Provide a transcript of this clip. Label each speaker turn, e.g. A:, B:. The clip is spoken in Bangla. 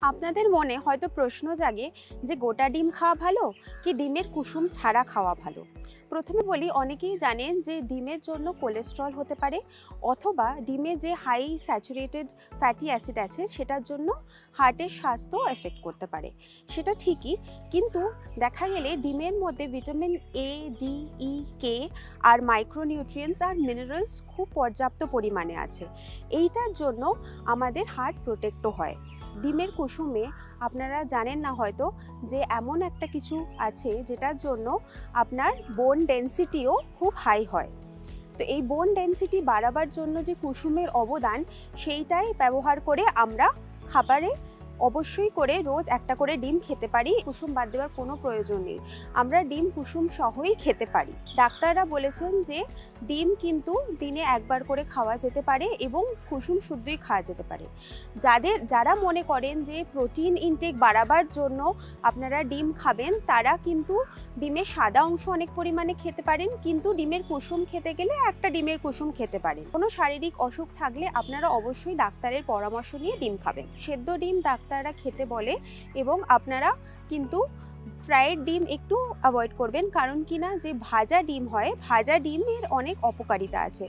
A: আপনাদের মনে হয়তো প্রশ্ন জাগে যে গোটা ডিম খাওয়া ভালো কি ডিমের কুসুম ছাড়া খাওয়া ভালো। প্রথমে বলি, অনেকেই জানেন যে ডিমের জন্য কোলেস্ট্রল হতে পারে, অথবা ডিমে যে হাই স্যাচুরেটেড ফ্যাটি অ্যাসিড আছে সেটার জন্য হার্টের স্বাস্থ্য এফেক্ট করতে পারে। সেটা ঠিকই, কিন্তু দেখা গেলে ডিমের মধ্যে vitamin A, D, E, K আর মাইক্রোনিউট্রিয়েন্টস আর মিনারেলস খুব পর্যাপ্ত পরিমাণে আছে। এইটার জন্য আমাদের হার্ট প্রোটেক্টও হয়। ডিমের কুসুমে আপনারা জানেন না হয়তো যে এমন একটা কিছু আছে যেটার জন্য আপনার বোন ডেন্সিটিও খুব হাই হয়। তো এই বোন ডেন্সিটি বাড়াবার জন্য যে কুসুমের অবদান, সেইটাই ব্যবহার করে আমরা খাবারে অবশ্যই করে রোজ একটা করে ডিম খেতে পারি। কুসুম বাদ দেওয়ার কোনো প্রয়োজন নেই, আমরা ডিম কুসুম সহই খেতে পারি। ডাক্তাররা বলেছেন যে ডিম কিন্তু দিনে একবার করে খাওয়া যেতে পারে এবং কুসুম শুদ্ধই খাওয়া যেতে পারে। যারা মনে করেন যে প্রোটিন ইনটেক বাড়াবার জন্য আপনারা ডিম খাবেন, তারা কিন্তু ডিমের সাদা অংশ অনেক পরিমাণে খেতে পারেন, কিন্তু ডিমের কুসুম খেতে গেলে একটা ডিমের কুসুম খেতে পারেন। কোনো শারীরিক অসুখ থাকলে আপনারা অবশ্যই ডাক্তারের পরামর্শ নিয়ে ডিম খাবেন। সেদ্ধ ডিম ডাক্তাররা খেতে বলে, এবং আপনারা কিন্তু ফ্রাইড ডিম একটু অ্যাভয়েড করবেন, কারণ কিনা যে ভাজা ডিম হয়, ভাজা ডিমের অনেক অপকারিতা আছে।